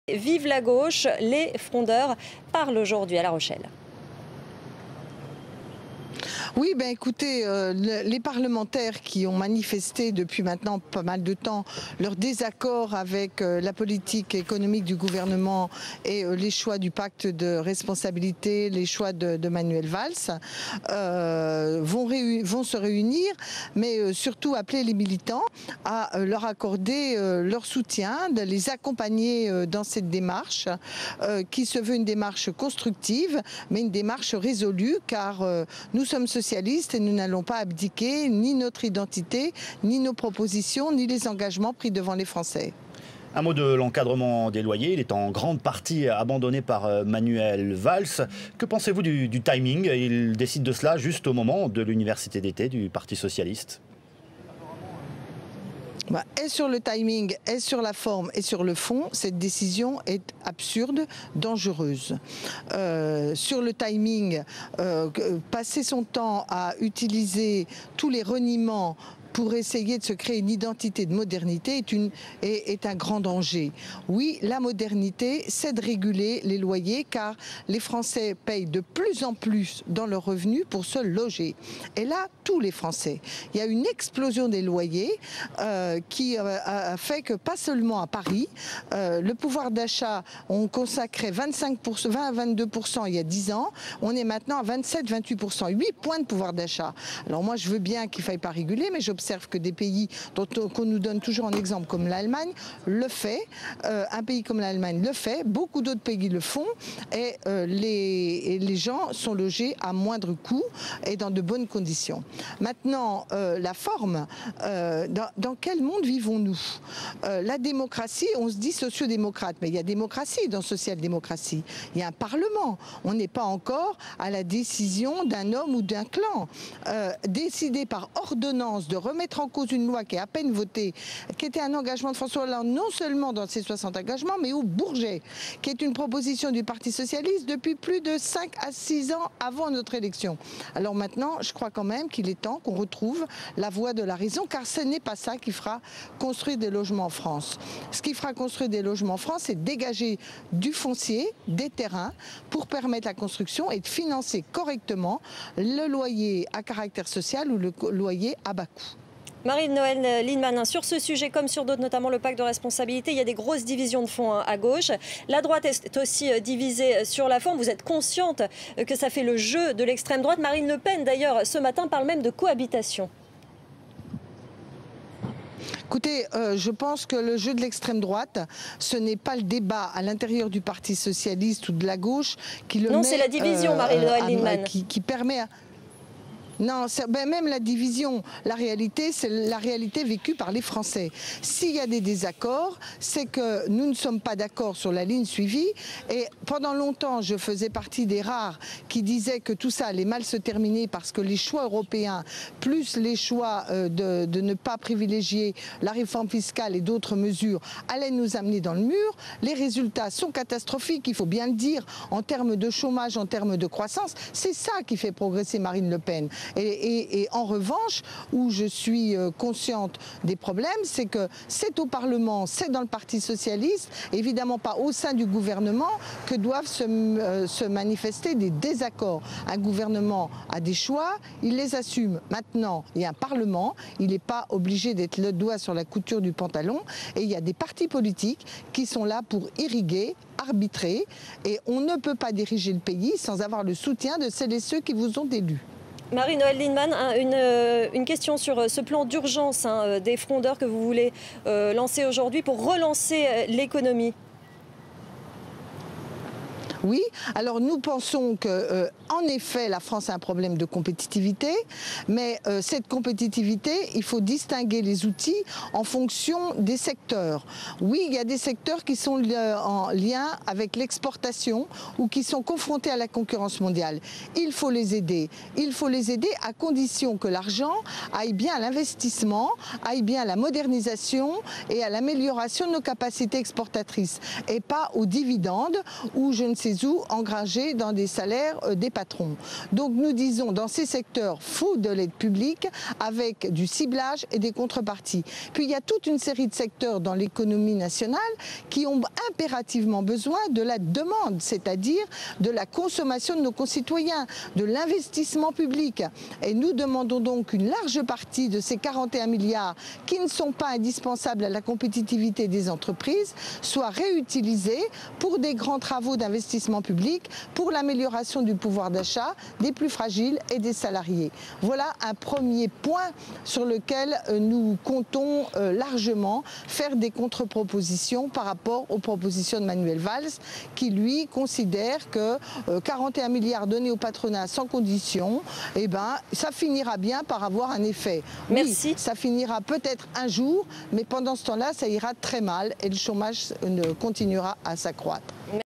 Vive la gauche, les frondeurs parlent aujourd'hui à La Rochelle. Oui, ben écoutez, les parlementaires qui ont manifesté depuis maintenant pas mal de temps leur désaccord avec la politique économique du gouvernement et les choix du pacte de responsabilité, les choix de Manuel Valls, vont se réunir, mais surtout appeler les militants à leur accorder leur soutien, de les accompagner dans cette démarche qui se veut une démarche constructive, mais une démarche résolue, car nous sommes socialistes et nous n'allons pas abdiquer ni notre identité, ni nos propositions, ni les engagements pris devant les Français. Un mot de l'encadrement des loyers. Il est en grande partie abandonné par Manuel Valls. Que pensez-vous du timing? Il décide de cela juste au moment de l'université d'été du Parti socialiste. Et sur le timing, et sur la forme, et sur le fond, cette décision est absurde, dangereuse. Sur le timing, passer son temps à utiliser tous les reniements pour essayer de se créer une identité de modernité est un grand danger. Oui, la modernité, c'est de réguler les loyers, car les Français payent de plus en plus dans leurs revenus pour se loger. Et là, tous les Français. Il y a une explosion des loyers qui a fait que, pas seulement à Paris, le pouvoir d'achat, on consacrait 25%, 20 à 22% il y a 10 ans, on est maintenant à 27-28%, 8 points de pouvoir d'achat. Alors moi, je veux bien qu'il ne faille pas réguler, mais j'observe que des pays qu'on nous donne toujours en exemple comme l'Allemagne le fait, un pays comme l'Allemagne le fait, beaucoup d'autres pays le font, et les gens sont logés à moindre coût et dans de bonnes conditions. Maintenant, la forme, dans quel monde vivons-nous? La démocratie, on se dit sociodémocrate, mais il y a démocratie dans social-démocratie. Il y a un parlement. On n'est pas encore à la décision d'un homme ou d'un clan. Décider par ordonnance de remettre en cause une loi qui est à peine votée, qui était un engagement de François Hollande, non seulement dans ses 60 engagements, mais au Bourget, qui est une proposition du Parti socialiste depuis plus de 5 à 6 ans avant notre élection. Alors maintenant, je crois quand même qu'il est temps qu'on retrouve la voie de la raison, car ce n'est pas ça qui fera construire des logements en France. Ce qui fera construire des logements en France, c'est dégager du foncier, des terrains, pour permettre la construction et de financer correctement le loyer à caractère social ou le loyer à bas coût. Marie-Noëlle Lienemann, sur ce sujet comme sur d'autres, notamment le pacte de responsabilité, il y a des grosses divisions de fond à gauche. La droite est aussi divisée sur la forme. Vous êtes consciente que ça fait le jeu de l'extrême droite. Marine Le Pen, d'ailleurs, ce matin, parle même de cohabitation. Écoutez, je pense que le jeu de l'extrême droite, ce n'est pas le débat à l'intérieur du Parti socialiste ou de la gauche qui le met... Non, c'est la division, Marie-Noëlle Lienemann. Qui permet... Non, même la division, la réalité, c'est la réalité vécue par les Français. S'il y a des désaccords, c'est que nous ne sommes pas d'accord sur la ligne suivie. Et pendant longtemps, je faisais partie des rares qui disaient que tout ça allait mal se terminer parce que les choix européens, plus les choix de ne pas privilégier la réforme fiscale et d'autres mesures, allaient nous amener dans le mur. Les résultats sont catastrophiques, il faut bien le dire, en termes de chômage, en termes de croissance. C'est ça qui fait progresser Marine Le Pen. Et en revanche, où je suis consciente des problèmes, c'est que c'est au Parlement, c'est dans le Parti socialiste, évidemment pas au sein du gouvernement, que doivent se manifester des désaccords. Un gouvernement a des choix, il les assume. Maintenant, il y a un Parlement, il n'est pas obligé d'être le doigt sur la couture du pantalon, et il y a des partis politiques qui sont là pour irriguer, arbitrer, et on ne peut pas diriger le pays sans avoir le soutien de celles et ceux qui vous ont élus. Marie-Noëlle Lienemann, une question sur ce plan d'urgence des frondeurs que vous voulez lancer aujourd'hui pour relancer l'économie. Oui, alors nous pensons que, en effet, la France a un problème de compétitivité, mais cette compétitivité, il faut distinguer les outils en fonction des secteurs. Oui, il y a des secteurs qui sont en lien avec l'exportation ou qui sont confrontés à la concurrence mondiale. Il faut les aider. Il faut les aider à condition que l'argent aille bien à l'investissement, aille bien à la modernisation et à l'amélioration de nos capacités exportatrices, et pas aux dividendes où je ne sais ces sous engrangés dans des salaires des patrons. Donc nous disons, dans ces secteurs, faut de l'aide publique avec du ciblage et des contreparties. Puis il y a toute une série de secteurs dans l'économie nationale qui ont impérativement besoin de la demande, c'est-à-dire de la consommation de nos concitoyens, de l'investissement public. Et nous demandons donc une large partie de ces 41 milliards qui ne sont pas indispensables à la compétitivité des entreprises soient réutilisés pour des grands travaux d'investissement public, pour l'amélioration du pouvoir d'achat des plus fragiles et des salariés. Voilà un premier point sur lequel nous comptons largement faire des contre-propositions par rapport aux propositions de Manuel Valls, qui lui considère que 41 milliards donnés au patronat sans condition, eh ben, ça finira bien par avoir un effet. Merci. Oui, ça finira peut-être un jour, mais pendant ce temps-là, ça ira très mal et le chômage continuera à s'accroître.